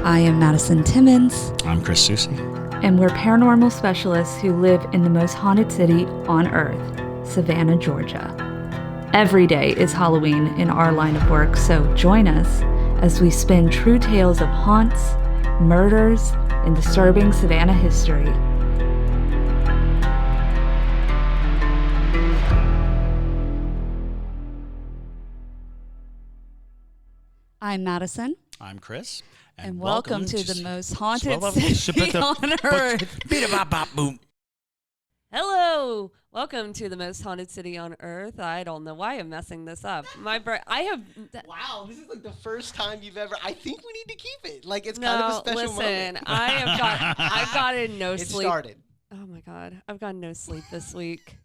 I am Madison Timmons. I'm Chris Soucy. And we're paranormal specialists who live in the most haunted city on earth, Savannah, Georgia. Every day is Halloween in our line of work, so join us as we spin true tales of haunts, murders, and disturbing Savannah history. I'm Madison. I'm Chris. And welcome to the most haunted city on earth. Hello. Welcome to the most haunted city on earth. I don't know why I'm messing this up. Wow, this is like the first time you've ever. I think we need to keep it. Like it's kind of a special moment. I've gotten no sleep. It started. Oh my god, I've gotten no sleep this week.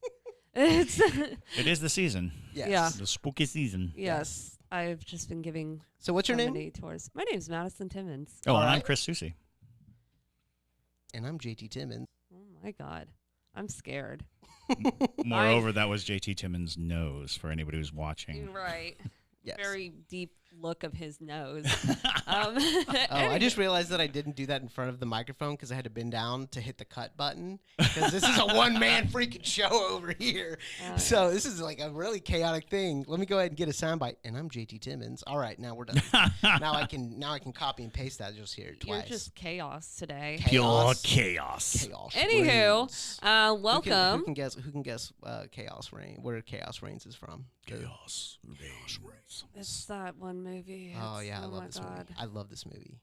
It is the season. Yes. Yeah. The spooky season. Yes. I've just been giving. So what's your name? Tours. My name's Madison Timmons. Oh, and All I'm right. Chris Soucy. And I'm JT Timmons. Oh my god, I'm scared. Moreover, that was JT Timmons' nose for anybody who's watching. Right. Yes. Very deep look of his nose. I just realized that I didn't do that in front of the microphone because I had to bend down to hit the cut button because this is a one-man freaking show over here. So this is like a really chaotic thing. Let me go ahead and get a soundbite. And I'm JT Timmons. All right, now we're done. now I can copy and paste that just here twice. You're just chaos today. Pure chaos. Chaos. Anywho, reigns. welcome. Who can guess Chaos Reigns? Where Chaos Reigns is from? Chaos reigns. It's that one movie. Oh yeah, I my love this God. movie. I love this movie.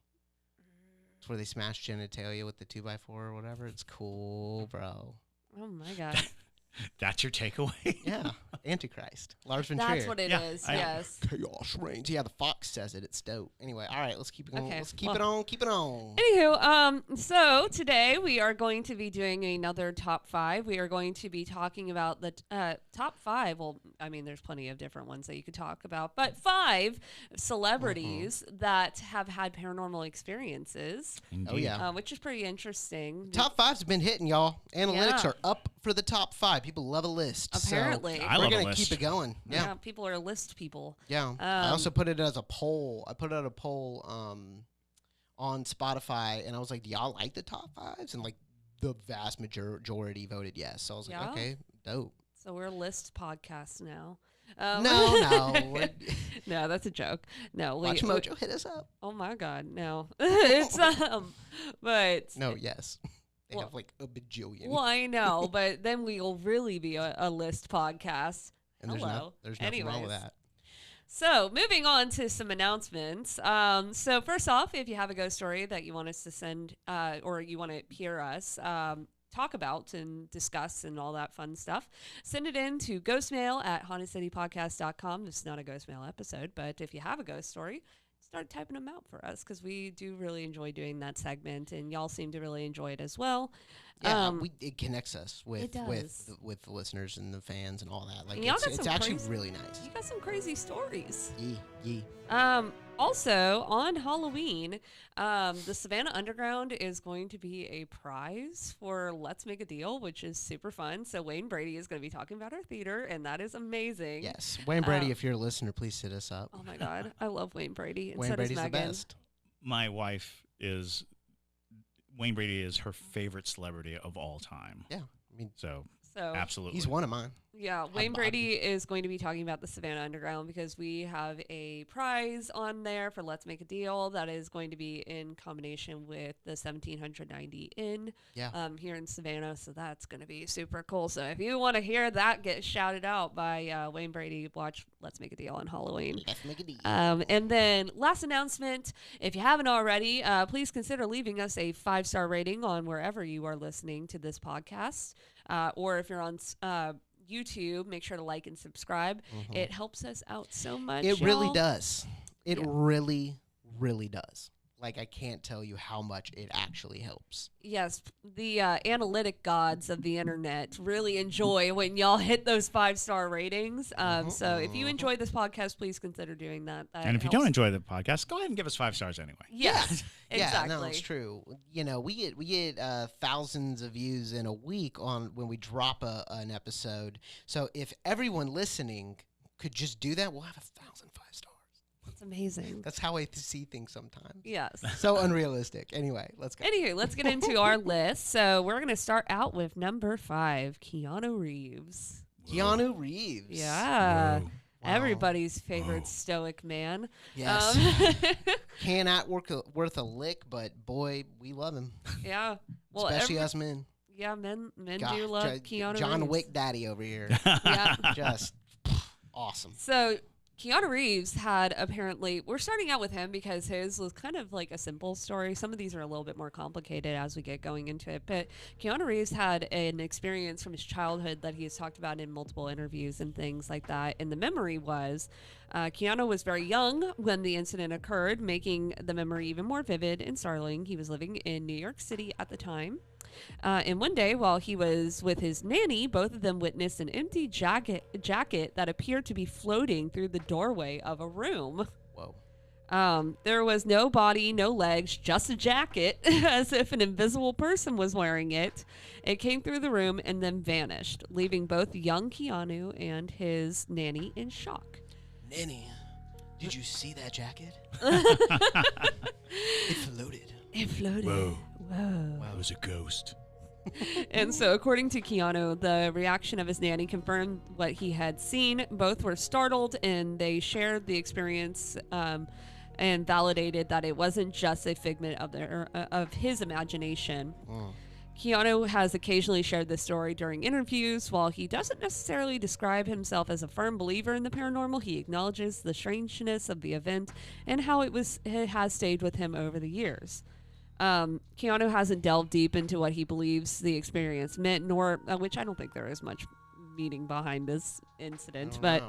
It's where they smash genitalia with the 2x4 or whatever. It's cool, bro. Oh my god. That's your takeaway? Yeah, Antichrist. Lars von Trier. That's what it is. Yes. Chaos Reigns. Yeah, the Fox says it. It's dope. Anyway, all right, let's keep it going. Okay, Let's keep it on. Keep it on. Anywho, so today we are going to be doing another top 5. We are going to be talking about the top 5. Well, I mean, there's plenty of different ones that you could talk about, but 5 celebrities that have had paranormal experiences. Indeed. Oh yeah. Which is pretty interesting. Top 5's been hitting, y'all. Analytics Yeah. are up for the top 5. People love a list. Apparently. So I we're love a gonna list. keep it going. Yeah. People are list people. Yeah. I also put it as a poll. I put out a poll on Spotify, and I was like, "Do y'all like the top 5s?" And like the vast majority voted yes. So I was like, Yeah. "Okay, dope." So we're a list podcast now. No. No, that's a joke. No, Watch Mojo hit us up. Oh my God, no. It's but No, yes. They Well- have like a bajillion. well, I know, but then we'll really be a list podcast. And Hello. there's nothing wrong with Anyways. that. So, moving on to some announcements. So, first off, if you have a ghost story that you want us to send or you want to hear us talk about and discuss and all that fun stuff, send it in to ghostmail@hauntedcitypodcast.com. This is not a ghost mail episode, but if you have a ghost story, start typing them out for us because we do really enjoy doing that segment, and y'all seem to really enjoy it as well. Yeah, it connects us with it does. with the listeners and the fans and all that. Like And y'all got it's some actually crazy- really nice. You got some crazy stories. Yee. Also, on Halloween, the Savannah Underground is going to be a prize for Let's Make a Deal, which is super fun. So Wayne Brady is going to be talking about our theater, and that is amazing. Yes, Wayne Brady, if you're a listener, please hit us up. Oh my God, I love Wayne Brady, and Wayne so Brady's does the Megan. best. My wife is... Wayne Brady is her favorite celebrity of all time. Yeah, I mean, So, So absolutely. he's one of mine. yeah, Wayne Brady is going to be talking about the Savannah Underground because we have a prize on there for Let's Make a Deal that is going to be in combination with the 1790 Inn here in Savannah. So that's going to be super cool. So if you want to hear that get shouted out by Wayne Brady, watch Let's Make a Deal on Halloween. Let's make a deal. And then last announcement, if you haven't already, please consider leaving us a 5-star rating on wherever you are listening to this podcast. Or if you're on YouTube, make sure to like and subscribe. It helps us out so much. It really y'all. does. It really, really does. Like, I can't tell you how much it actually helps. Yes, the analytic gods of the internet really enjoy when y'all hit those 5-star ratings. So if you enjoy this podcast, please consider doing that. and if you don't enjoy the podcast, go ahead and give us 5 stars anyway. yes, exactly. Yeah, no, it's true. You know, we get thousands of views in a week on when we drop an episode. So if everyone listening could just do that, we'll have 1,000 5 stars. It's amazing. That's how I see things sometimes. Yes. So unrealistic. Anyway, let's go. Anywho, let's get into our list. So we're going to start out with number 5, Keanu Reeves. Keanu Reeves. Yeah. Whoa. Everybody's favorite Whoa. stoic man. Yes. Um, Cannot worth a lick, but boy, we love him. yeah. Well, Especially us men. yeah, men God, do love Keanu John Reeves. Wick daddy over here. Yeah. Just awesome. So Keanu Reeves had apparently, we're starting out with him because his was kind of like a simple story. Some of these are a little bit more complicated as we get going into it. But Keanu Reeves had an experience from his childhood that he has talked about in multiple interviews and things like that. And the memory was Keanu was very young when the incident occurred, making the memory even more vivid and startling. He was living in New York City at the time. And one day, while he was with his nanny, both of them witnessed an empty jacket that appeared to be floating through the doorway of a room. Whoa. There was no body, no legs, just a jacket, as if an invisible person was wearing it. It came through the room and then vanished, leaving both young Keanu and his nanny in shock. Nanny, did you see that jacket? It floated. It floated. Whoa. Whoa. It was a ghost. And so, according to Keanu, the reaction of his nanny confirmed what he had seen. Both were startled, and they shared the experience and validated that it wasn't just a figment of his imagination. Mm. Keanu has occasionally shared this story during interviews. While he doesn't necessarily describe himself as a firm believer in the paranormal, he acknowledges the strangeness of the event and how it has stayed with him over the years. Keanu hasn't delved deep into what he believes the experience meant, nor which I don't think there is much meaning behind this incident, but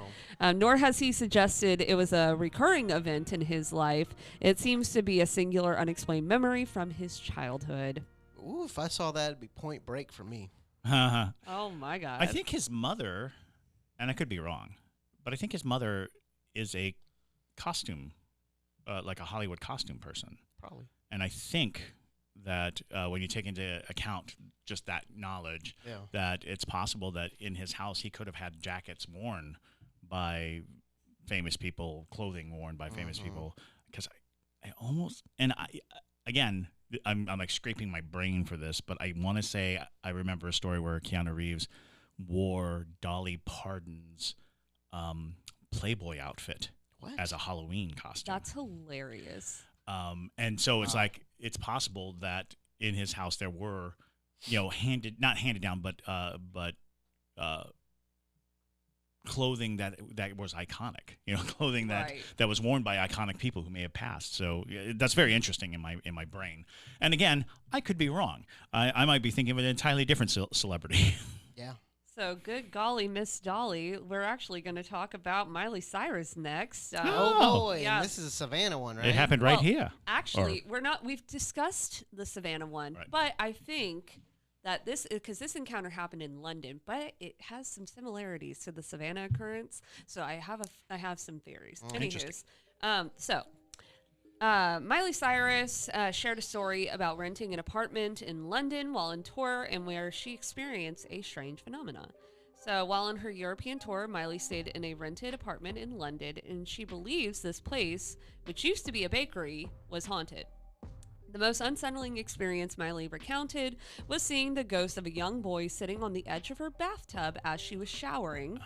nor has he suggested it was a recurring event in his life. It seems to be a singular, unexplained memory from his childhood. Ooh, if I saw that, it'd be Point Break for me. Oh my God! I think his mother, and I could be wrong, but I think his mother is a costume, like a Hollywood costume person. Probably. And I think that when you take into account just that knowledge, that it's possible that in his house he could have had jackets worn by famous people, clothing worn by famous people. Because I almost, and again, I'm like scraping my brain for this, but I want to say I remember a story where Keanu Reeves wore Dolly Parton's Playboy outfit as a Halloween costume. That's hilarious. And so it's like it's possible that in his house there were, not handed down, but clothing that was iconic. Clothing that was worn by iconic people who may have passed. So that's very interesting in my brain. And again, I could be wrong. I might be thinking of an entirely different celebrity. Yeah. So, good golly, Miss Dolly. We're actually going to talk about Miley Cyrus next. Oh boy, yeah. This is a Savannah one, right? It happened right here. Actually, we've discussed the Savannah one, Right. but I think that because this encounter happened in London, but it has some similarities to the Savannah occurrence. So I have some theories. Interesting. Miley Cyrus shared a story about renting an apartment in London while on tour, and where she experienced a strange phenomena. So while on her European tour, Miley stayed in a rented apartment in London, and she believes this place, which used to be a bakery, was haunted. The most unsettling experience Miley recounted was seeing the ghost of a young boy sitting on the edge of her bathtub as she was showering.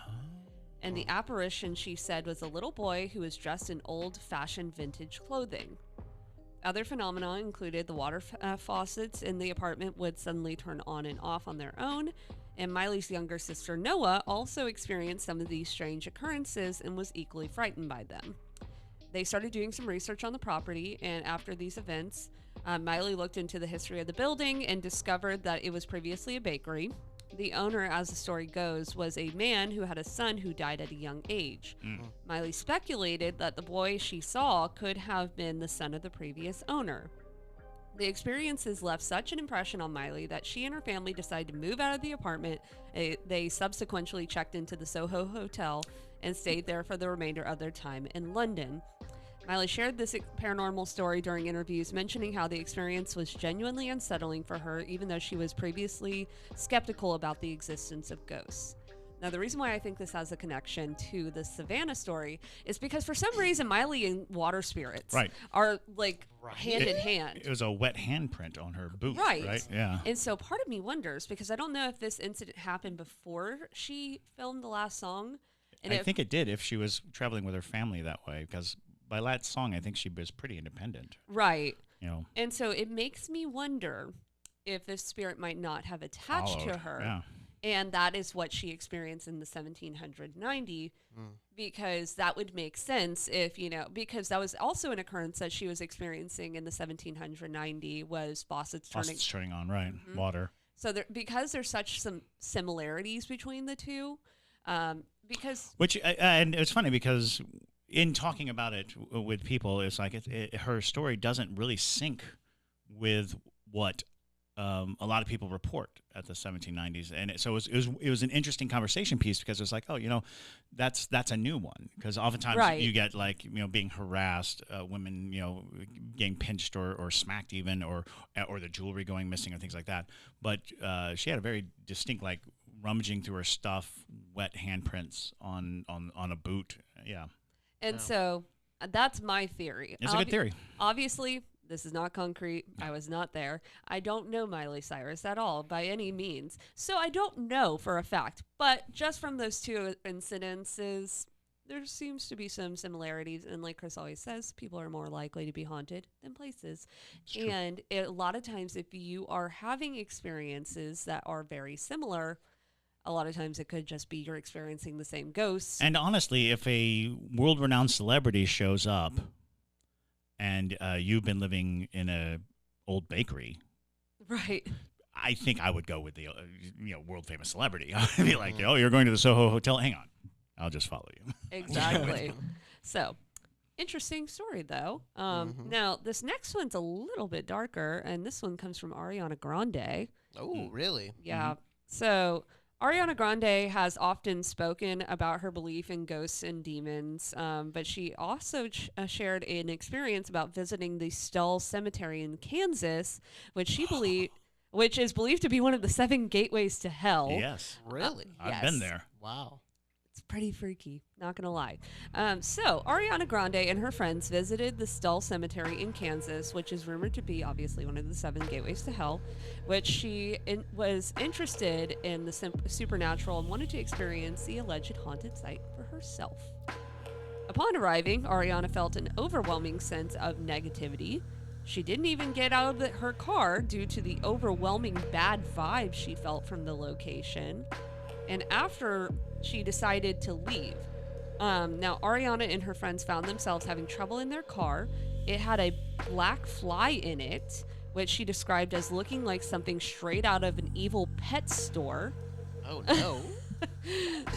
And the apparition, she said, was a little boy who was dressed in old-fashioned vintage clothing. Other phenomena included the water faucets in the apartment would suddenly turn on and off on their own, and Miley's younger sister Noah also experienced some of these strange occurrences and was equally frightened by them. They started doing some research on the property, and after these events, Miley looked into the history of the building and discovered that it was previously a bakery. The owner, as the story goes, was a man who had a son who died at a young age. Miley speculated that the boy she saw could have been the son of the previous owner. The experiences left such an impression on Miley that she and her family decided to move out of the apartment. They subsequently checked into the Soho Hotel and stayed there for the remainder of their time in London. Miley shared this paranormal story during interviews, mentioning how the experience was genuinely unsettling for her, even though she was previously skeptical about the existence of ghosts. Now, the reason why I think this has a connection to the Savannah story is because for some reason Miley and water spirits are like hand in hand. It was a wet handprint on her boot. Right. Yeah. And so part of me wonders, because I don't know if this incident happened before she filmed the last song. And I think it did if she was traveling with her family that way, because by that song, I think she was pretty independent. Right. You know. And so it makes me wonder if this spirit might not have attached to her. Yeah. And that is what she experienced in the 1790, because that would make sense if, because that was also an occurrence that she was experiencing in the 1790 was faucets turning on, right? Mm-hmm. Water. So because there's such some similarities between the two, and it's funny because in talking about it with people, it's like her story doesn't really sync with what a lot of people report at the 1790s, and so it was an interesting conversation piece, because it was like, that's a new one, because oftentimes you get like being harassed, women getting pinched or smacked even, or the jewelry going missing or things like that. But she had a very distinct, like, rummaging through her stuff, wet handprints on a boot. Yeah, and so that's my theory. It's a good theory. Obviously, this is not concrete. I was not there. I don't know Miley Cyrus at all by any means. So I don't know for a fact. But just from those two incidences, there seems to be some similarities. And like Chris always says, people are more likely to be haunted than places. And a lot of times, if you are having experiences that are very similar, a lot of times it could just be you're experiencing the same ghosts. And honestly, if a world-renowned celebrity shows up, and you've been living in a old bakery, right? I think I would go with the world famous celebrity. I'd be like, you're going to the Soho Hotel. Hang on, I'll just follow you. Exactly. So, interesting story though. Now this next one's a little bit darker, and this one comes from Ariana Grande. Oh, really? Yeah. So Ariana Grande has often spoken about her belief in ghosts and demons, but she also shared an experience about visiting the Stull Cemetery in Kansas, which is believed to be one of the 7 gateways to hell. Yes. Really? I've been there. Wow. It's pretty freaky, not gonna lie. So Ariana Grande and her friends visited the Stull Cemetery in Kansas, which is rumored to be obviously one of the 7 gateways to hell, which she was interested in the supernatural and wanted to experience the alleged haunted site for herself. Upon arriving, Ariana felt an overwhelming sense of negativity. She didn't even get out of her car due to the overwhelming bad vibes she felt from the location. And after she decided to leave. Now, Ariana and her friends found themselves having trouble in their car. It had a black fly in it, which she described as looking like something straight out of an evil pet store. Oh, no.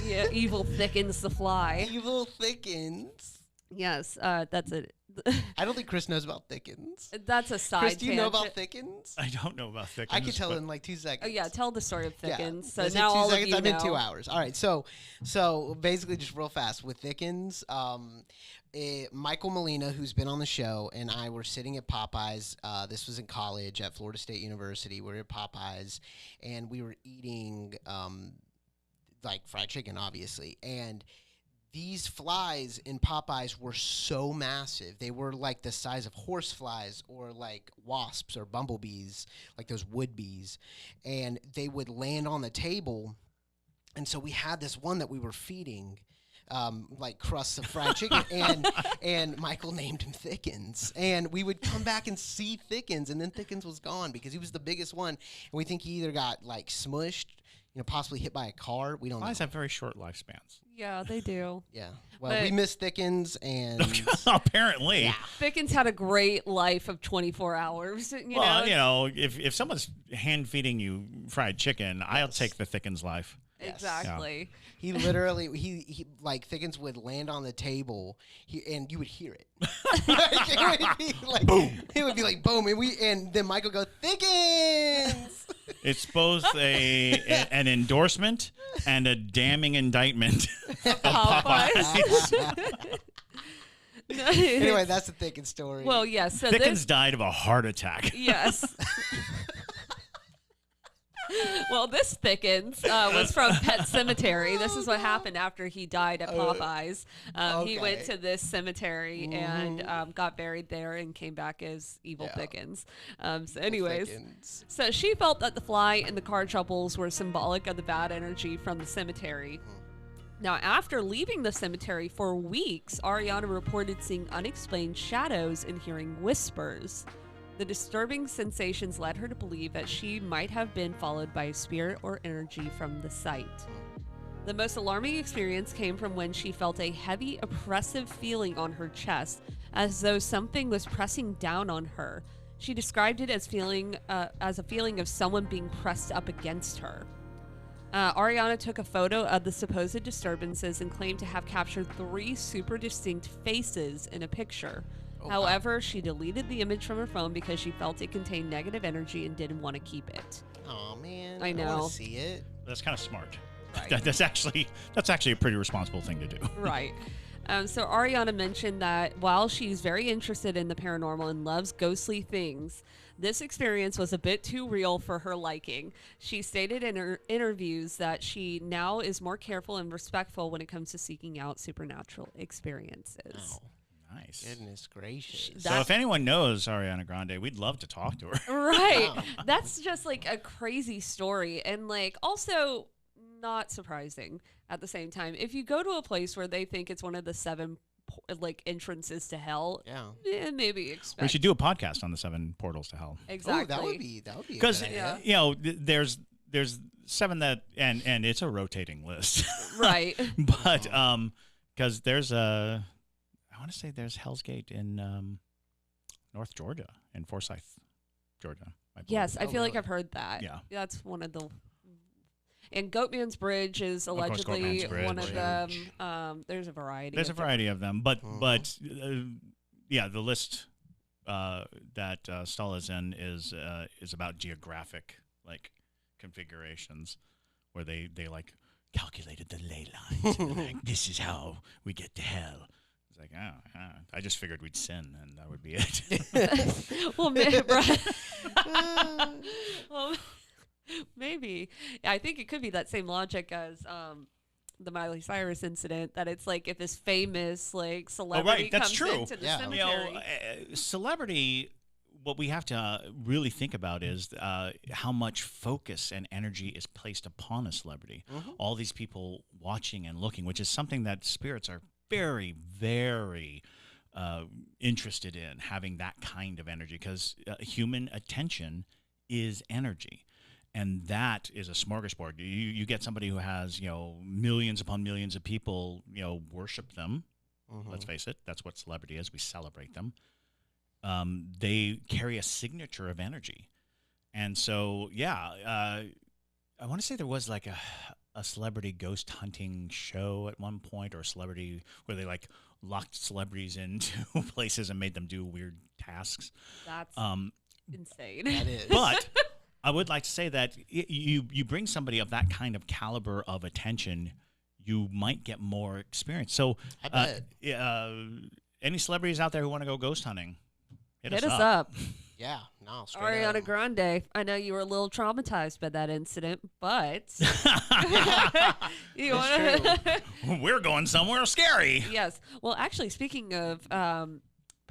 Yeah, evil thickens the fly. Evil thickens. Yes, that's it. I don't think Chris knows about thickens. That's a side Chris, do you know about thickens? I don't know about thickens. I can tell in like 2 seconds. Oh yeah, tell the story of thickens. Yeah. So now all of you I'm know. in 2 hours. All right, so basically just real fast with thickens. Michael Molina, who's been on the show, and I were sitting at Popeyes. This was in college at Florida State University. We were at Popeyes, and we were eating like fried chicken, obviously, and these flies in Popeyes were so massive. They were like the size of horse flies or like wasps or bumblebees, like those wood bees. And they would land on the table. And so we had this one that we were feeding, like crusts of fried chicken. And Michael named him Thickens. And we would come back and see Thickens. And then Thickens was gone because he was the biggest one. And we think he either got like smushed, possibly hit by a car. We don't know. Flies have very short lifespans. Yeah, they do. Yeah. Well, we miss Thickens and... Apparently. Yeah. Thickens had a great life of 24 hours. If someone's hand feeding you fried chicken, yes. I'll take the Thickens life. Exactly. Yeah. He literally, he like Thickens would land on the table, and you would hear it. It would be like boom. It would be like boom, and then Michael goes Thickens. It's both an endorsement and a damning indictment of Popeyes. Anyway, that's the Thickens story. Well, yes. So Thickens died of a heart attack. Yes. Well, this Thickens was from Pet Cemetery. This is what happened after he died at Popeyes. He went to this cemetery and got buried there and came back as Evil Thickens. So anyways, so she felt that the fly and the car troubles were symbolic of the bad energy from the cemetery. Now, after leaving the cemetery for weeks, Ariana reported seeing unexplained shadows and hearing whispers. The disturbing sensations led her to believe that she might have been followed by a spirit or energy from the site. The most alarming experience came from when she felt a heavy, oppressive feeling on her chest, as though something was pressing down on her. She described it as a feeling of someone being pressed up against her. Ariana took a photo of the supposed disturbances and claimed to have captured 3 super distinct faces in a picture. However, she deleted the image from her phone because she felt it contained negative energy and didn't want to keep it. Oh man, I know. I want to see it. That's kind of smart. Right. That's actually a pretty responsible thing to do. Right. So Ariana mentioned that while she's very interested in the paranormal and loves ghostly things, this experience was a bit too real for her liking. She stated in her interviews that she now is more careful and respectful when it comes to seeking out supernatural experiences. Oh, nice. Goodness gracious. So if anyone knows Ariana Grande, we'd love to talk to her. Right. That's just like a crazy story. And like also not surprising at the same time. If you go to a place where they think it's one of the 7 like entrances to hell, maybe expect. We should do a podcast on the 7 portals to hell. Exactly. Ooh, that would be because idea. you know there's 7 that and it's a rotating list. Right. But because there's I want to say there's Hell's Gate in North Georgia, in Forsyth, Georgia. Yes, I feel like really? I've heard that. Yeah. That's one of the. And Goatman's Bridge is course, allegedly Goatman's Bridge. one of them. There's a variety. There's a variety of them, but yeah, the list that Stahl is in is about geographic like configurations where they like calculated the ley lines. And like, this is how we get to hell. It's like, I just figured we'd sin and that would be it. Well, well, maybe. I think it could be that same logic as the Miley Cyrus incident, that it's like if this famous like celebrity that's comes true. into the You cemetery. know, celebrity, what we have to really think about is how much focus and energy is placed upon a celebrity. All these people watching and looking, which is something that spirits are very, very interested in, having that kind of energy, because human attention is energy. And that is a smorgasbord. You get somebody who has, millions upon millions of people, worship them. Let's face it, that's what celebrity is. We celebrate them. They carry a signature of energy. And so, I want to say there was like a celebrity ghost hunting show at one point, or a celebrity where they like locked celebrities into places and made them do weird tasks. That's insane. That is. But I would like to say that you bring somebody of that kind of caliber of attention, you might get more experience. So, I bet. Any celebrities out there who want to go ghost hunting, hit us up. Yeah, no, straight Ariana up. Grande, I know you were a little traumatized by that incident, but you want to? We're going somewhere scary. Yes. Well, actually, speaking of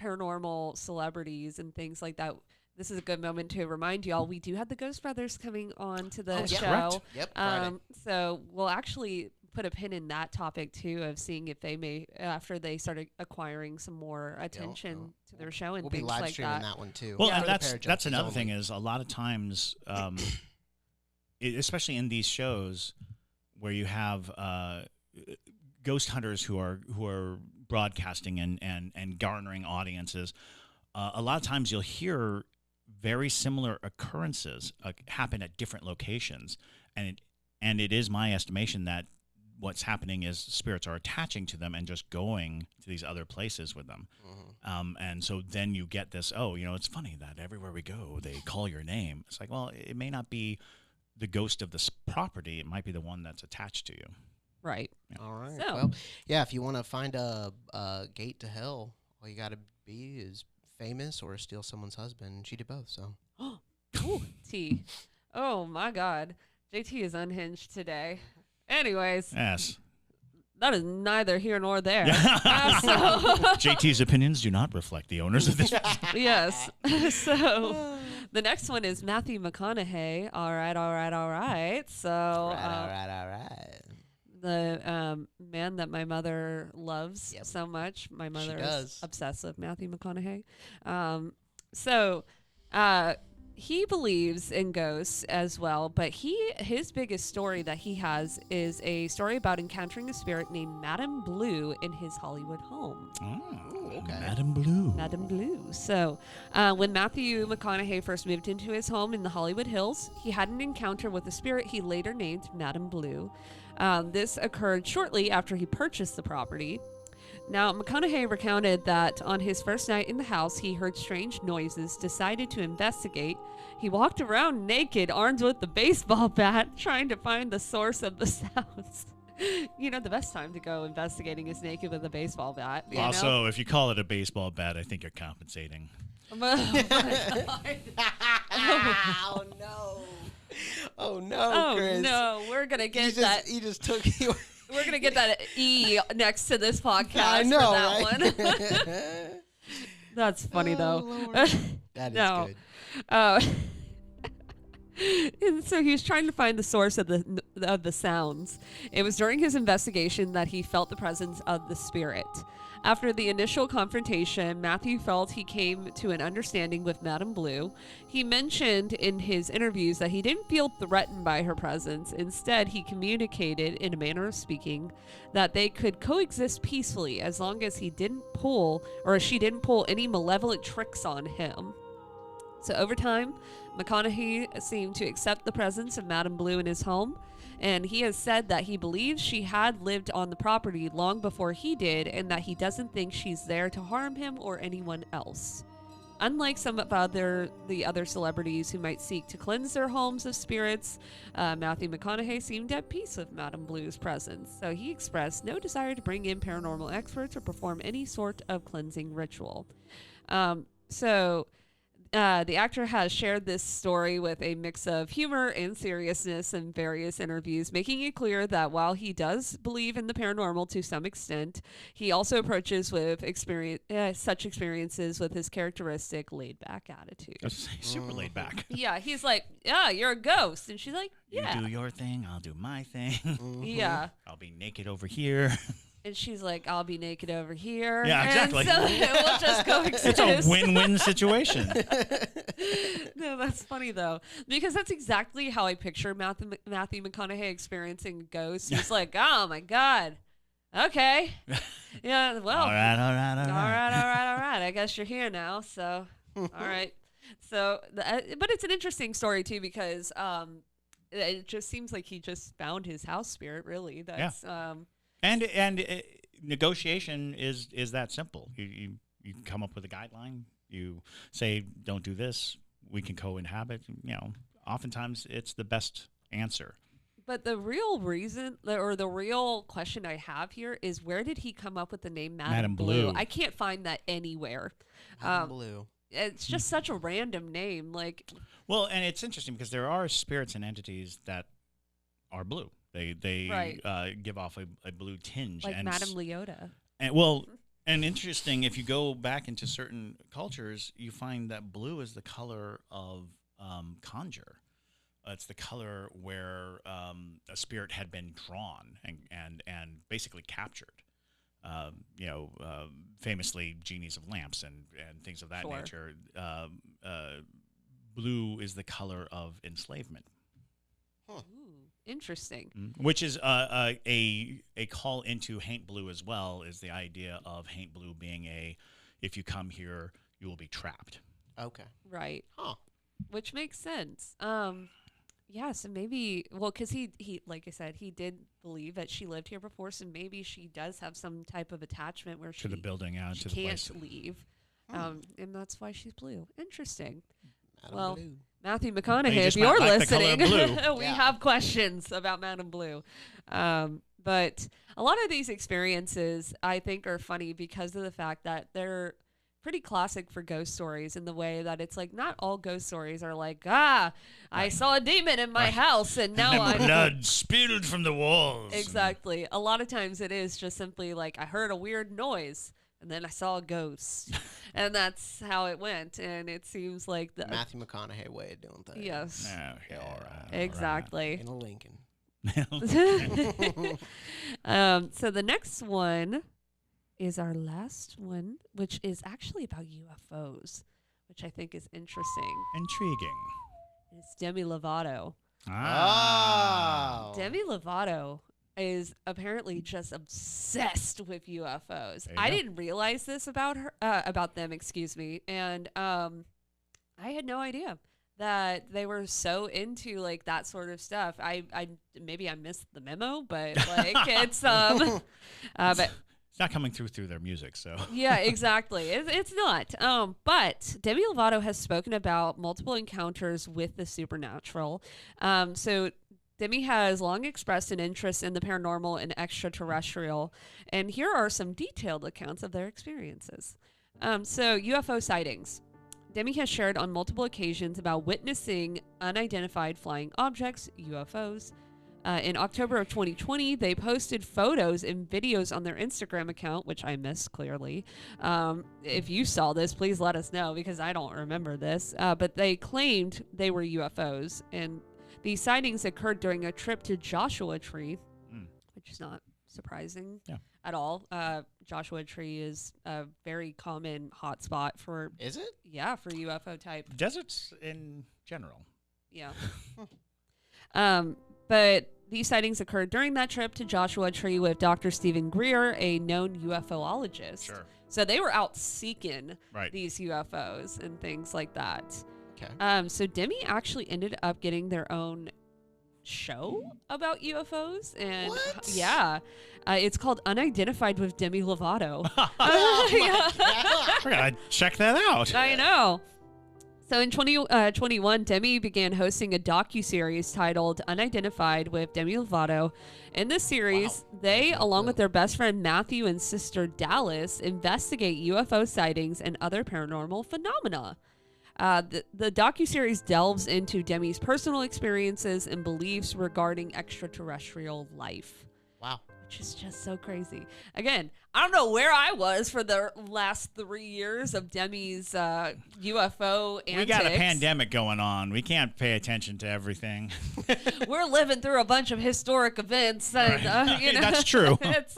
paranormal celebrities and things like that, this is a good moment to remind y'all we do have the Ghost Brothers coming on to the show. correct. Yep. Friday. So we'll actually put a pin in that topic too, of seeing if they may, after they started acquiring some more attention to their show and We'll be things live like streaming that. one too. Well, Yeah. and For the that's Parajunkies another only. thing is a lot of times, especially in these shows where you have ghost hunters who are broadcasting and garnering audiences, a lot of times you'll hear very similar occurrences happen at different locations, and it is my estimation that what's happening is spirits are attaching to them and just going to these other places with them. And so then you get this, it's funny that everywhere we go, they call your name. It's like, well, it may not be the ghost of this property. It might be the one that's attached to you. Right. All right. So- Well, yeah, if you want to find a gate to hell, all you got to be is famous or steal someone's husband. She did both, so. Ooh, T. Oh my God. JT is unhinged today. Anyways. Yes. That is neither here nor there. JT's opinions do not reflect the owners of this. Yes. So the next one is Matthew McConaughey. All right. So all right. The man that my mother loves so much. My mother is obsessed with Matthew McConaughey. He believes in ghosts as well, but his biggest story that he has is a story about encountering a spirit named Madame Blue in his Hollywood home. Oh, okay. Madame Blue. Madame Blue. So, when Matthew McConaughey first moved into his home in the Hollywood Hills, he had an encounter with a spirit he later named Madame Blue. This occurred shortly after he purchased the property. Now, McConaughey recounted that on his first night in the house, he heard strange noises, decided to investigate. He walked around naked, armed with the baseball bat, trying to find the source of the sounds. You know, the best time to go investigating is naked with a baseball bat. Also, if you call it a baseball bat, I think you're compensating. Oh no, Chris. Oh no, we're going to get that. He just took We're going to get that E next to this podcast I know, for that right? one. That's funny, though. Lord. That is good. And so he was trying to find the source of the sounds. It was during his investigation that he felt the presence of the spirit. After the initial confrontation, Matthew felt he came to an understanding with Madame Blue. He mentioned in his interviews that he didn't feel threatened by her presence. Instead, he communicated, in a manner of speaking, that they could coexist peacefully as long as she didn't pull any malevolent tricks on him. So over time, McConaughey seemed to accept the presence of Madame Blue in his home, and he has said that he believes she had lived on the property long before he did, and that he doesn't think she's there to harm him or anyone else. Unlike some of the other celebrities who might seek to cleanse their homes of spirits, Matthew McConaughey seemed at peace with Madame Blue's presence, so he expressed no desire to bring in paranormal experts or perform any sort of cleansing ritual. The actor has shared this story with a mix of humor and seriousness in various interviews, making it clear that while he does believe in the paranormal to some extent, he also approaches with such experiences with his characteristic laid-back attitude. Super laid back. Yeah, he's like, yeah, you're a ghost. And she's like, yeah. You do your thing, I'll do my thing. Yeah. I'll be naked over here. And she's like, I'll be naked over here. Yeah, exactly. And so we'll just coexist. It's a win-win situation. No, that's funny, though. Because that's exactly how I picture Matthew McConaughey experiencing ghosts. He's like, oh, my God. Okay. Yeah, well. All right. All right. I guess you're here now. So, all right. So, but it's an interesting story, too, because it just seems like he just found his house spirit, really. That's... Yeah. And negotiation is that simple. You come up with a guideline. You say, don't do this. We can co-inhabit. Oftentimes it's the best answer. But the real reason, or the real question I have here is, where did he come up with the name Madame Blue? I can't find that anywhere. Madame Blue. It's just such a random name. Well, and it's interesting because there are spirits and entities that are blue. They give off a blue tinge. Like Madame Leota. And interesting, if you go back into certain cultures, you find that blue is the color of conjure. It's the color where a spirit had been drawn and basically captured. Famously genies of lamps and things of that nature. Blue is the color of enslavement. Huh. Ooh, interesting. Which is a call into Haint Blue as well, is the idea of Haint Blue being if you come here, you will be trapped. Okay. Right. Huh. Which makes sense. Yeah, so maybe, because he, like I said, he did believe that she lived here before, so maybe she does have some type of attachment where to the building, she to the can't place. Leave. And that's why she's blue. Interesting. Madame Blue. Matthew McConaughey, if you're listening, we have questions about Madame Blue. But a lot of these experiences, I think, are funny because of the fact that they're pretty classic for ghost stories in the way that it's like not all ghost stories are like, I saw a demon in my house and now I'm blood spilled from the walls. Exactly. A lot of times it is just simply like I heard a weird noise and then I saw a ghost. And that's how it went. And it seems like the Matthew McConaughey way of doing things. Yes. Okay, all right. Exactly. In a Lincoln. So the next one is our last one, which is actually about UFOs, which I think is interesting. Intriguing. It's Demi Lovato. Ah. Oh. Demi Lovato is apparently just obsessed with UFOs. I go. didn't realize this about her, about them, excuse me, and I had no idea that they were so into like that sort of stuff. I maybe I missed the memo, but like it's but It's not coming through their music, so. yeah, exactly. It's not. But Demi Lovato has spoken about multiple encounters with the supernatural. So Demi has long expressed an interest in the paranormal and extraterrestrial, and here are some detailed accounts of their experiences. So UFO sightings. Demi has shared on multiple occasions about witnessing unidentified flying objects, UFOs. In October of 2020, they posted photos and videos on their Instagram account, which I missed clearly. If you saw this, please let us know because I don't remember this. But they claimed they were UFOs, and these sightings occurred during a trip to Joshua Tree, which is not surprising at all. Joshua Tree is a very common hotspot for... Is it? Yeah, for UFO type. Deserts in general. Yeah. But these sightings occurred during that trip to Joshua Tree with Dr. Stephen Greer, a known UFOologist. Sure. So they were out seeking Right. these UFOs and things like that. Okay. So Demi actually ended up getting their own show about UFOs, and What? yeah, it's called Unidentified with Demi Lovato. Oh my Yeah. God. We're going to check that out. I know. So in 2021, Demi began hosting a docuseries titled Unidentified with Demi Lovato. In this series, they, along with their best friend Matthew and sister Dallas, investigate UFO sightings and other paranormal phenomena. The docuseries delves into Demi's personal experiences and beliefs regarding extraterrestrial life. Wow. Which is just so crazy. Again, I don't know where I was for the last 3 years of Demi's UFO antics. We got a pandemic going on. We can't pay attention to everything. We're living through a bunch of historic events. And, you know, That's true. It's,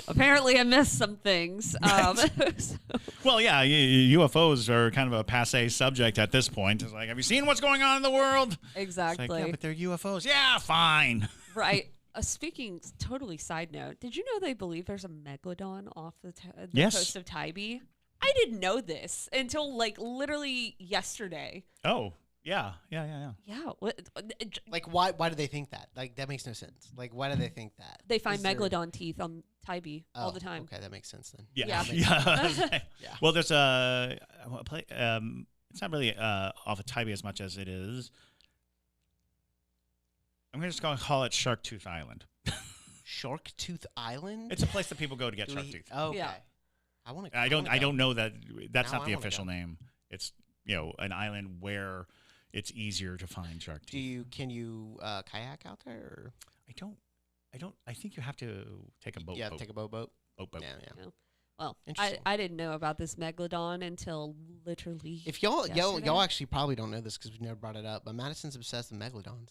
apparently, I missed some things. Well, yeah, UFOs are kind of a passé subject at this point. It's like, have you seen what's going on in the world? Exactly. It's like, yeah, but they're UFOs. Yeah, fine. Right. Speaking totally side note, did you know they believe there's a megalodon off the Yes. coast of Tybee? I didn't know this until like literally yesterday. Oh, yeah. Yeah. Like, why do they think that? Like, that makes no sense. Like, why do they think that? They find Is there- megalodon teeth on Tybee all the time. Okay, that makes sense then. Yeah. Yeah. Yeah. Well, there's a it's not really off of Tybee as much as it is. I'm just going to call it Shark Tooth Island. Shark Tooth Island? It's a place that people go to get shark tooth. Oh, okay. Yeah. I don't know that that's Now not I the wanna official go. name. It's an island where it's easier to find shark teeth. Can you kayak out there? Or? I think you have to take a boat. Yeah, take a boat. boat. Yeah. Well, Interesting. I didn't know about this megalodon until literally. If y'all yesterday. actually probably don't know this because we've never brought it up, but Madison's obsessed with megalodons.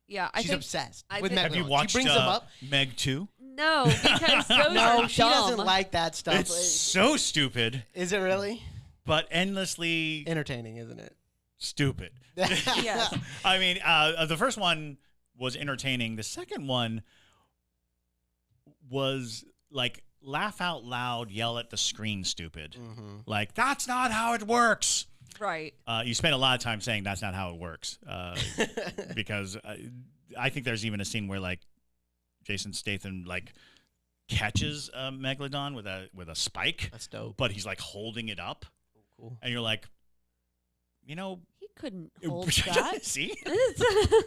Yeah, She's obsessed with think- megalodons. Have you watched She brings them up. Meg 2? No, because those No, are she dumb. doesn't like that stuff. It's so stupid, Is it really but endlessly entertaining? Isn't it? stupid. Yes. I mean, the first one was entertaining. The second one was like laugh out loud, yell at the screen, stupid. Mm-hmm. Like, that's not how it works. Right. You spend a lot of time saying that's not how it works because I think there's even a scene where like Jason Statham like catches a megalodon with a spike. That's dope. But he's like holding it up, Cool. and you're like, He couldn't hold see,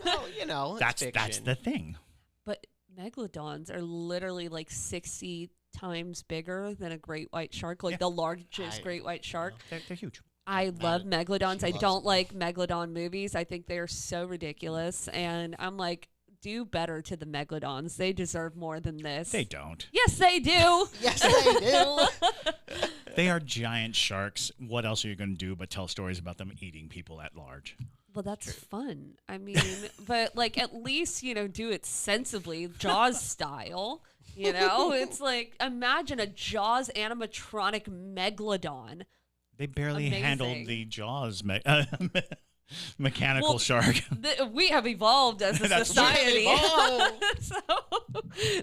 Well, it's that's fiction. the thing. But megalodons are literally like 60 times bigger than a great white shark, like the largest great white shark. They're huge. I love megalodons. I don't like megalodon movies. I think they're so ridiculous. And I'm like, do better to the megalodons. They deserve more than this. They don't. Yes, they do. Yes, they do. They are giant sharks. What else are you going to do but tell stories about them eating people at large? Well, that's fun. I mean, but like at least, do it sensibly, Jaws style. It's like, imagine a Jaws animatronic megalodon. They barely handled the Jaws mechanical shark. We have evolved as a society. So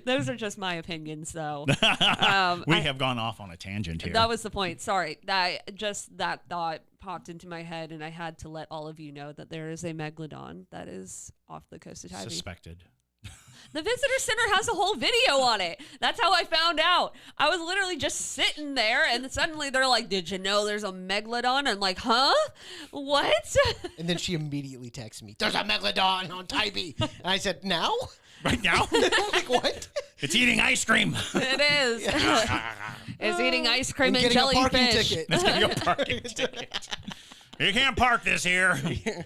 those are just my opinions, though. We have gone off on a tangent here. That was the point. Sorry. That thought popped into my head, and I had to let all of you know that there is a megalodon that is off the coast of Tybee. Suspected. The visitor center has a whole video on it. That's how I found out. I was literally just sitting there, and suddenly they're like, "Did you know there's a megalodon?" I'm like, "Huh? What?" And then she immediately texts me, "There's a megalodon on Tybee." And I said, "Now? Right now?" Like, what? It's eating ice cream. It is. It's eating ice cream and jellyfish. It's getting a parking ticket. You can't park this here.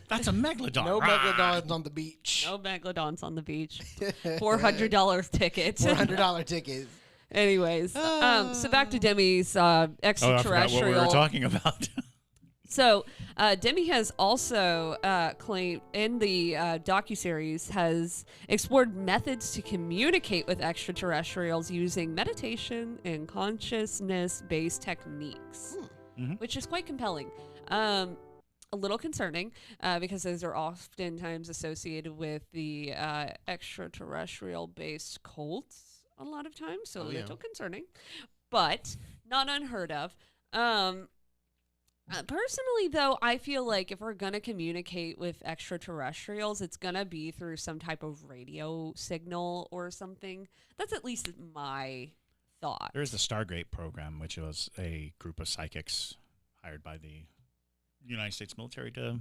That's a megalodon. No megalodons on the beach. No megalodons on the beach. $400 ticket. $400 ticket. Anyways, so back to Demi's extraterrestrial. I forgot what we were talking about. So Demi has also claimed in the docuseries has explored methods to communicate with extraterrestrials using meditation and consciousness-based techniques, which is quite compelling. A little concerning because those are oftentimes associated with the extraterrestrial-based cults a lot of times, so a little concerning, but not unheard of. Personally, though, I feel like if we're going to communicate with extraterrestrials, it's going to be through some type of radio signal or something. That's at least my thought. There's the Stargate program, which was a group of psychics hired by the United States military to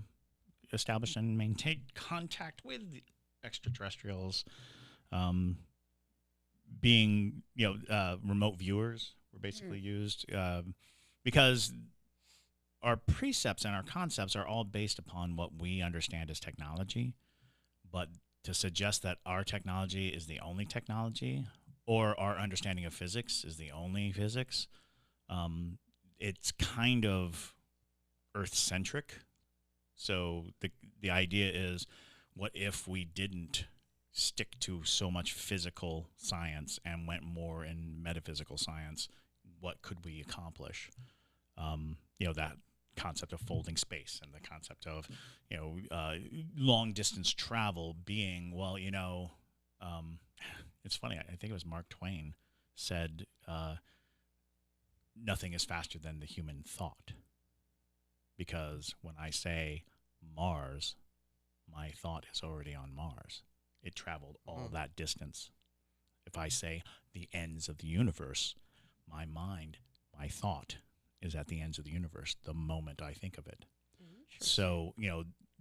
establish and maintain contact with the extraterrestrials. Being, remote viewers were basically used because our precepts and our concepts are all based upon what we understand as technology. But to suggest that our technology is the only technology or our understanding of physics is the only physics, it's kind of Earth-centric. So the idea is, what if we didn't stick to so much physical science and went more in metaphysical science? What could we accomplish? That concept of folding space and the concept of, long-distance travel being, it's funny, I think it was Mark Twain said, nothing is faster than the human thought. Because when I say Mars, my thought is already on Mars. It traveled all that distance. If I say the ends of the universe, my mind, my thought is at the ends of the universe the moment I think of it. So,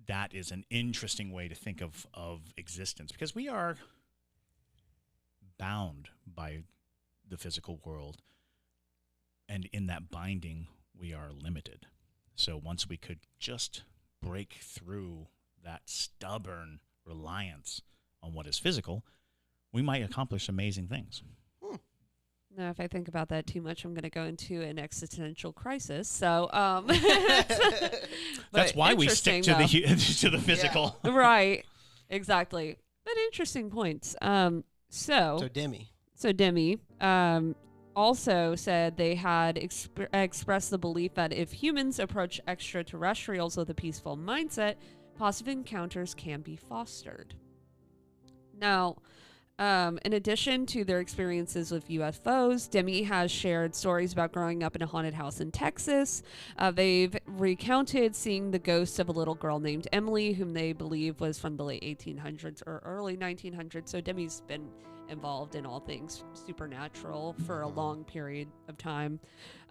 that is an interesting way to think of existence, because we are bound by the physical world, and in that binding, we are limited. So once we could just break through that stubborn reliance on what is physical, we might accomplish amazing things. Now, if I think about that too much, I'm going to go into an existential crisis. So that's why we stick to the physical. Yeah. Right. Exactly. But interesting points. So Demi also said they had expressed the belief that if humans approach extraterrestrials with a peaceful mindset, positive encounters can be fostered. Now, in addition to their experiences with UFOs, Demi has shared stories about growing up in a haunted house in Texas. They've recounted seeing the ghost of a little girl named Emily, whom they believe was from the late 1800s or early 1900s. So Demi's been involved in all things supernatural for a long period of time.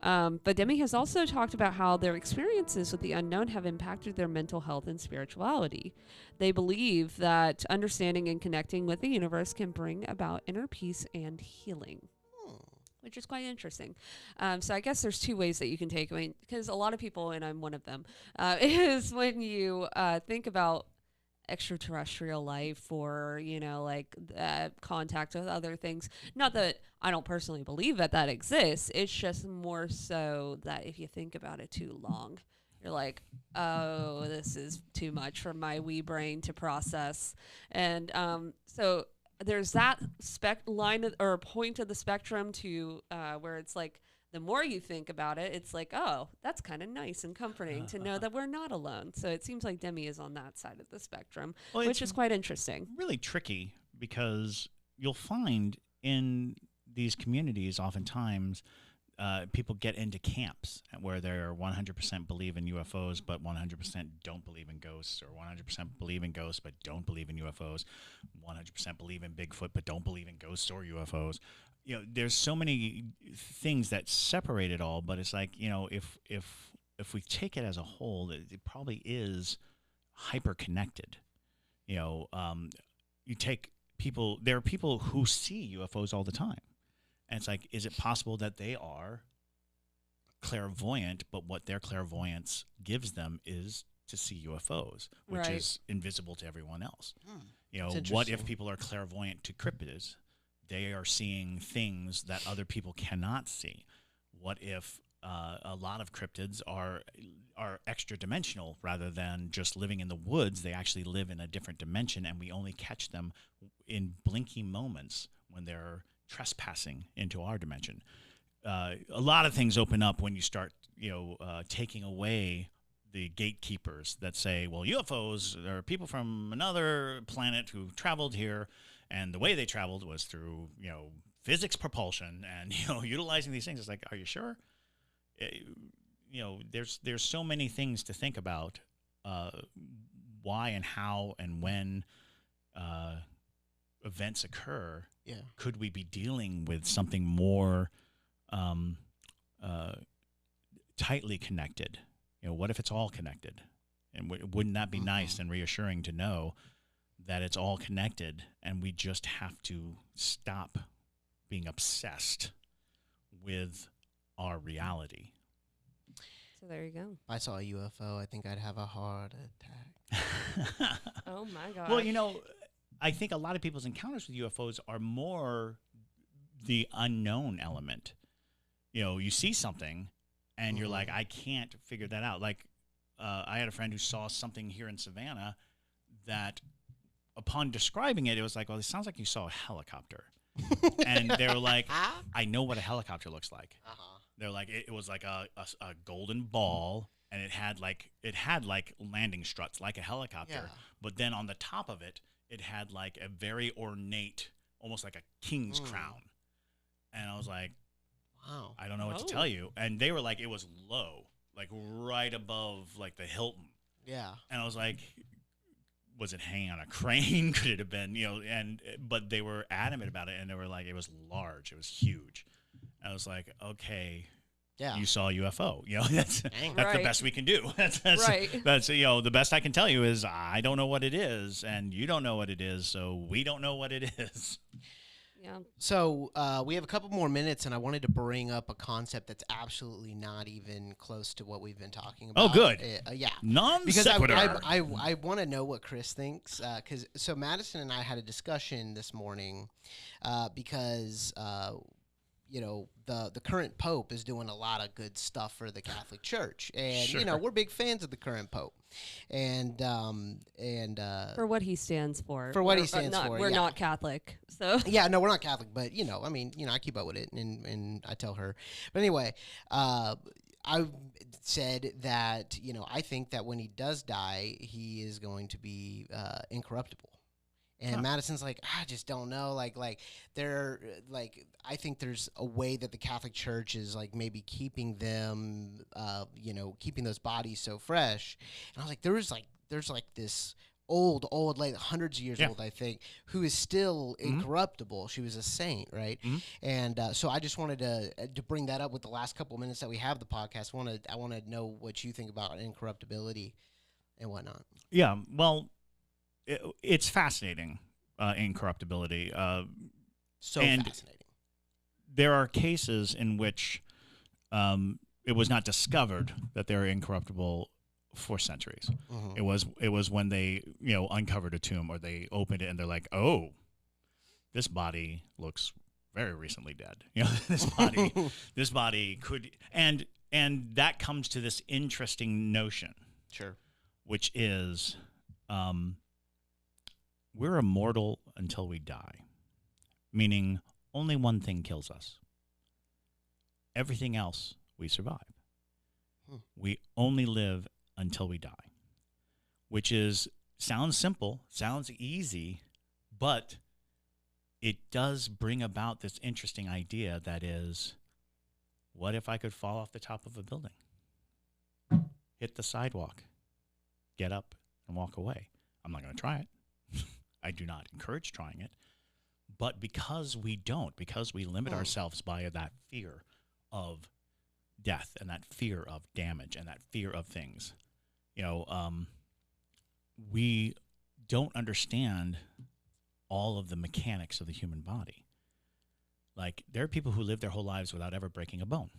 But Demi has also talked about how their experiences with the unknown have impacted their mental health and spirituality. They believe that understanding and connecting with the universe can bring about inner peace and healing. which is quite interesting. So I guess there's two ways that you can take. I mean, because a lot of people, and I'm one of them, is when you think about extraterrestrial life or like contact with other things. Not that I don't personally believe that exists. It's just more so that if you think about it too long, you're like, oh, this is too much for my wee brain to process. And so there's that line or point of the spectrum to where it's like, the more you think about it, it's like, oh, that's kind of nice and comforting to know that we're not alone. So it seems like Demi is on that side of the spectrum, which is quite interesting. Really tricky because you'll find in these communities oftentimes people get into camps where they're 100% believe in UFOs but 100% don't believe in ghosts, or 100% believe in ghosts but don't believe in UFOs, 100% believe in Bigfoot but don't believe in ghosts or UFOs. There's so many things that separate it all, but it's like, if we take it as a whole, it probably is hyper connected. You take people, there are people who see UFOs all the time. And it's like, is it possible that they are clairvoyant, but what their clairvoyance gives them is to see UFOs, which is invisible to everyone else? What if people are clairvoyant to cryptids? They are seeing things that other people cannot see. What if a lot of cryptids are extra dimensional rather than just living in the woods? They actually live in a different dimension, and we only catch them in blinking moments when they're trespassing into our dimension. A lot of things open up when you start, taking away the gatekeepers that say, well, UFOs are people from another planet who traveled here. And the way they traveled was through, physics propulsion and, utilizing these things. It's like, are you sure? There's so many things to think about, why and how and when events occur. Yeah. Could we be dealing with something more tightly connected? What if it's all connected? And wouldn't that be nice and reassuring to know that it's all connected, and we just have to stop being obsessed with our reality? So there you go. If I saw a UFO, I think I'd have a heart attack. Oh my God. Well, I think a lot of people's encounters with UFOs are more the unknown element. You see something and you're like, I can't figure that out. Like, I had a friend who saw something here in Savannah that, upon describing it, it was like, well, it sounds like you saw a helicopter. And they were like, I know what a helicopter looks like. They're like, it was like a golden ball, and it had like landing struts like a helicopter. But then on the top of it, it had like a very ornate, almost like a king's crown. And I was like, wow, I don't know what to tell you. And they were like, it was low, like right above like the Hilton. Yeah. And I was like, was it hanging on a crane? Could it have been, but they were adamant about it, and they were like, it was large, it was huge. I was like, okay, yeah, you saw a UFO. That's the best we can do. That's the best I can tell you is I don't know what it is, and you don't know what it is, so we don't know what it is. Yeah. So we have a couple more minutes, and I wanted to bring up a concept that's absolutely not even close to what we've been talking about. Oh, good. Yeah. Non because sequitur. I want to know what Chris thinks. So Madison and I had a discussion this morning because the current Pope is doing a lot of good stuff for the Catholic Church, and we're big fans of the current Pope, and for what he stands for. For what he stands for, we're not Catholic, so yeah, no, we're not Catholic, but I keep up with it, and I tell her, but anyway, I said that I think that when he does die, he is going to be incorruptible. And Madison's like, I just don't know. I think there's a way that the Catholic Church is like maybe keeping them, keeping those bodies so fresh. And I was like, there's this old lady, hundreds of years old, I think, who is still incorruptible. She was a saint, right? And so I just wanted to bring that up with the last couple of minutes that we have the podcast. I want to know what you think about incorruptibility and whatnot. Yeah, well, it's fascinating, incorruptibility. So fascinating. there are cases in which it was not discovered that they're incorruptible for centuries. It was when they uncovered a tomb, or they opened it and they're like, oh, this body looks very recently dead. This body could, and that comes to this interesting notion, sure, which is we're immortal until we die, meaning only one thing kills us. Everything else we survive. We only live until we die, which sounds simple, sounds easy, but it does bring about this interesting idea that is, what if I could fall off the top of a building, hit the sidewalk, get up and walk away? I'm not going to try it. I do not encourage trying it. But because we limit ourselves by that fear of death and that fear of damage and that fear of things, we don't understand all of the mechanics of the human body. Like, there are people who live their whole lives without ever breaking a bone.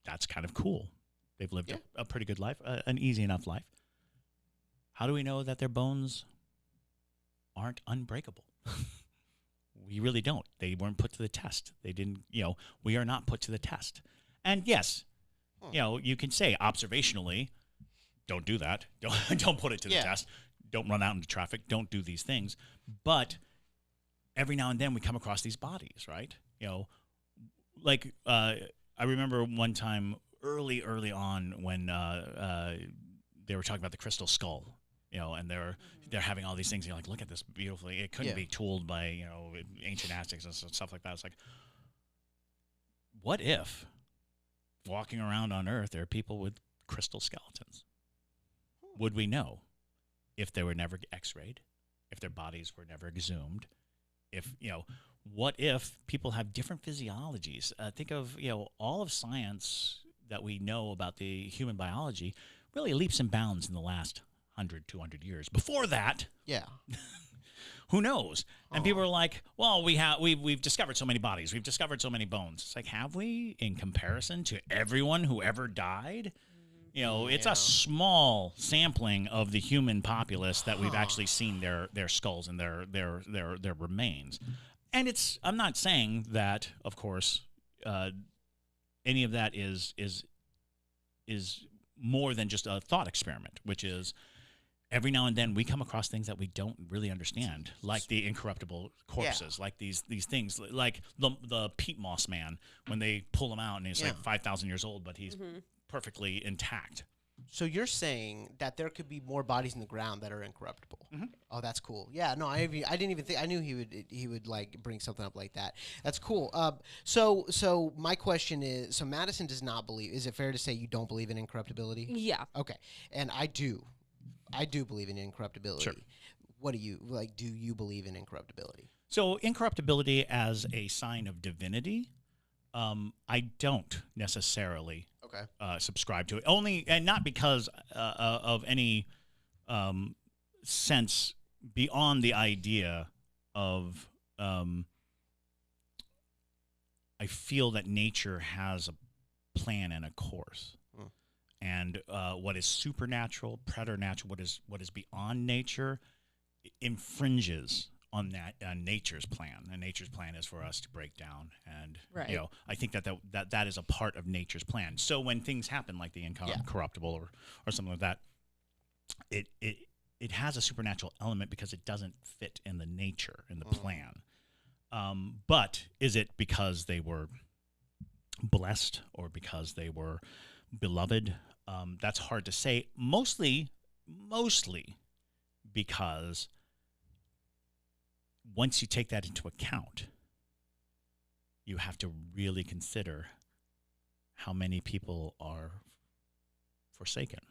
That's kind of cool. They've lived a pretty good life, an easy enough life. How do we know that their bones aren't unbreakable? We really don't. They weren't put to the test. They didn't, we are not put to the test. And yes, you can say observationally, don't do that. Don't put it to the test. Don't run out into traffic. Don't do these things. But every now and then we come across these bodies, right? I remember one time early on when they were talking about the crystal skull, and they're having all these things. You're like, look at this beautifully. It couldn't be tooled by ancient Aztecs and stuff like that. It's like, what if walking around on Earth there are people with crystal skeletons? Would we know if they were never X-rayed, if their bodies were never exhumed? If what if people have different physiologies? Think of all of science that we know about the human biology really leaps and bounds in the last 100, 200 years. Before that, who knows? And people are like, well, we've discovered so many bodies. We've discovered so many bones. It's like, have we, in comparison to everyone who ever died? It's a small sampling of the human populace that we've actually seen their skulls and their remains. And I'm not saying that, of course, any of that is more than just a thought experiment, which is every now and then we come across things that we don't really understand, like the incorruptible corpses, like these things, like the peat moss man, when they pull him out and he's like 5,000 years old, but he's perfectly intact. So you're saying that there could be more bodies in the ground that are incorruptible? Oh, that's cool. Yeah, no, I didn't even think. I knew he would like bring something up like that. That's cool. So my question is, so Madison does not believe. Is it fair to say you don't believe in incorruptibility? Yeah. Okay, and I do believe in incorruptibility. Sure. What do you like? Do you believe in incorruptibility? So incorruptibility as a sign of divinity, I don't necessarily subscribe to it. Only, and not because of any sense beyond the idea of I feel that nature has a plan and a course. And what is supernatural, preternatural, what is beyond nature, infringes on that nature's plan. And nature's plan is for us to break down, and I think that is a part of nature's plan. So when things happen like the incorruptible or something like that, it has a supernatural element because it doesn't fit in the nature, in the plan. But is it because they were blessed or because they were beloved? That's hard to say. Mostly because once you take that into account, you have to really consider how many people are forsaken,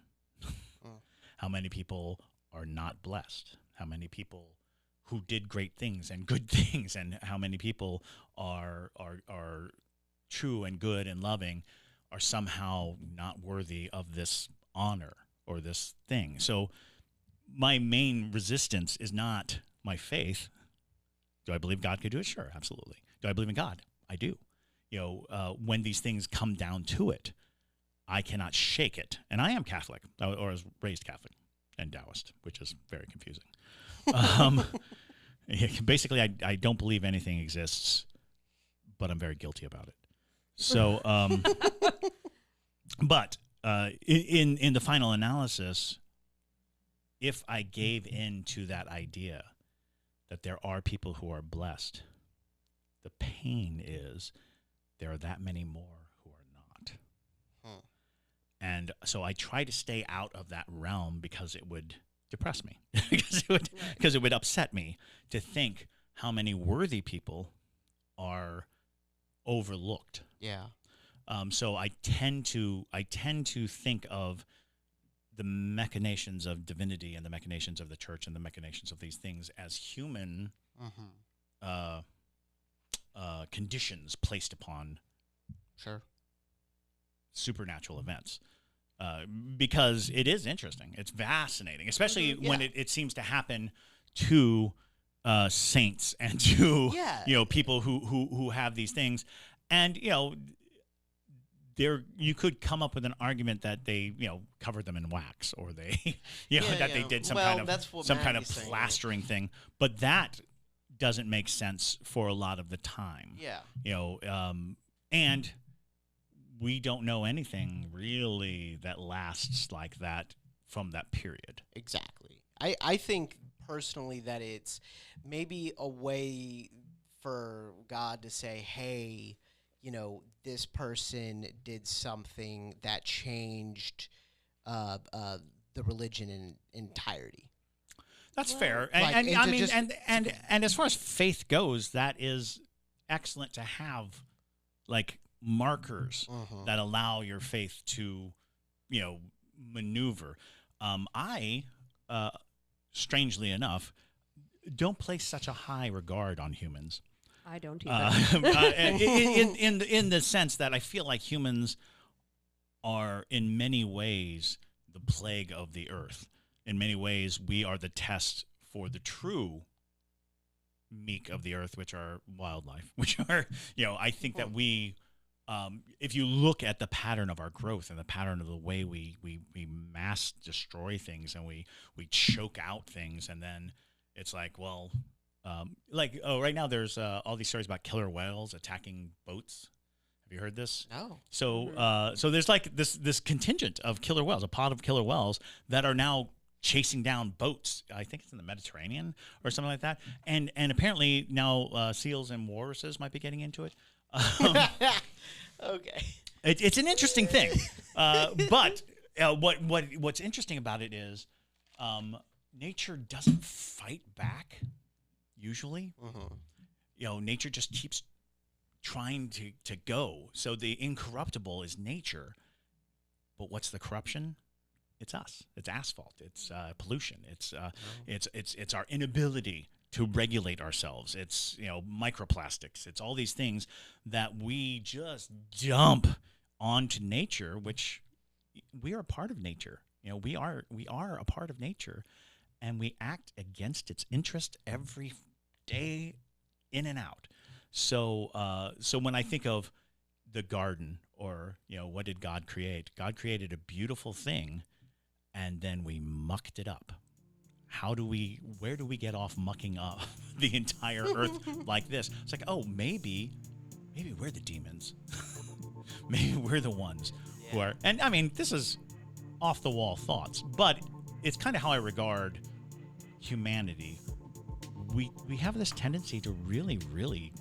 how many people are not blessed, how many people who did great things and good things, and how many people are true and good and loving are somehow not worthy of this honor or this thing. So my main resistance is not my faith Do I believe God could do it? Sure, absolutely. Do I believe in God? I do. When these things come down to it, I cannot shake it. And I am Catholic, or I was raised Catholic and Taoist, which is very confusing. Basically, I don't believe anything exists, but I'm very guilty about it. So, but in the final analysis, if I gave in to that idea that there are people who are blessed, the pain is there are that many more who are not. And so I try to stay out of that realm because it would depress me, because it would upset me to think how many worthy people are overlooked. Yeah. So I tend to think of the machinations of divinity and the machinations of the church and the machinations of these things as human conditions placed upon supernatural events. Because it is interesting. It's fascinating, especially when it seems to happen to saints and to people who have these things. And you could come up with an argument that they covered them in wax, or they they did some kind of plastering thing, but that doesn't make sense for a lot of the time. And we don't know anything really that lasts like that from that period. Exactly. I think personally that it's maybe a way for God to say, hey, this person did something that changed the religion in entirety. That's fair. And as far as faith goes, that is excellent to have, like, markers that allow your faith to, maneuver. I, strangely enough, don't place such a high regard on humans. I don't either. In the sense that I feel like humans are in many ways the plague of the earth. In many ways, we are the test for the true meek of the earth, which are wildlife, which are, I think that we, if you look at the pattern of our growth and the pattern of the way we mass destroy things and we choke out things, and then it's like, well, right now there's all these stories about killer whales attacking boats. Have you heard this? No. So, so there's like this contingent of killer whales, a pod of killer whales that are now chasing down boats. I think it's in the Mediterranean or something like that. And apparently now seals and walruses might be getting into it. Okay. It's an interesting thing. But what's interesting about it is nature doesn't fight back usually. Nature just keeps trying to go. So the incorruptible is nature. But what's the corruption? It's us. It's asphalt. It's pollution. It's our inability to regulate ourselves. It's microplastics. It's all these things that we just dump onto nature, which we are a part of nature. We are a part of nature, and we act against its interest every day, in and out. So so when I think of the garden, or what did God create? God created a beautiful thing, and then we mucked it up. Where do we get off mucking up the entire earth like this? It's like, oh, maybe we're the demons. Maybe we're the ones who are, and I mean, this is off the wall thoughts, but it's kind of how I regard humanity. We have this tendency to really, really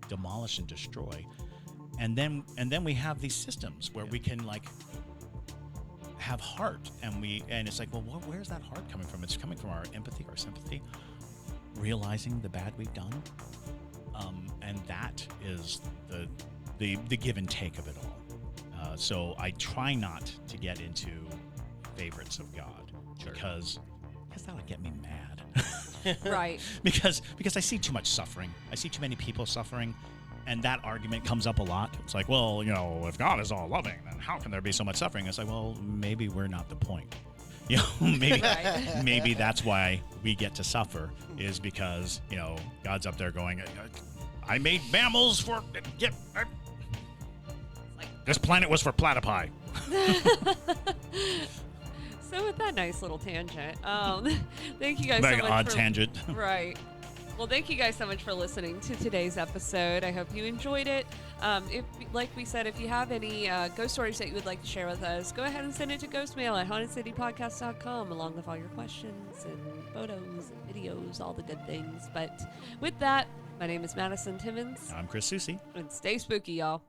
demolish and destroy. And then we have these systems where we can, like, have heart, and it's like, well, where's that heart coming from? It's coming from our empathy, our sympathy, realizing the bad we've done, and that is the give and take of it all. So I try not to get into favorites of God, because that would get me mad. Right. Because I see too much suffering. I see too many people suffering. And that argument comes up a lot. It's like, well, if God is all loving, then how can there be so much suffering? It's like, well, maybe we're not the point. You know, maybe that's why we get to suffer, is because, you know, God's up there going, I made mammals for this planet was for platypi. So with that nice little tangent, thank you guys Very so much odd tangent. Right. Well, thank you guys so much for listening to today's episode. I hope you enjoyed it. If, like we said, if you have any ghost stories that you would like to share with us, go ahead and send it to ghostmail@hauntedcitypodcast.com, along with all your questions and photos and videos, all the good things. But with that, my name is Madison Timmons. I'm Chris Susi. And stay spooky, y'all.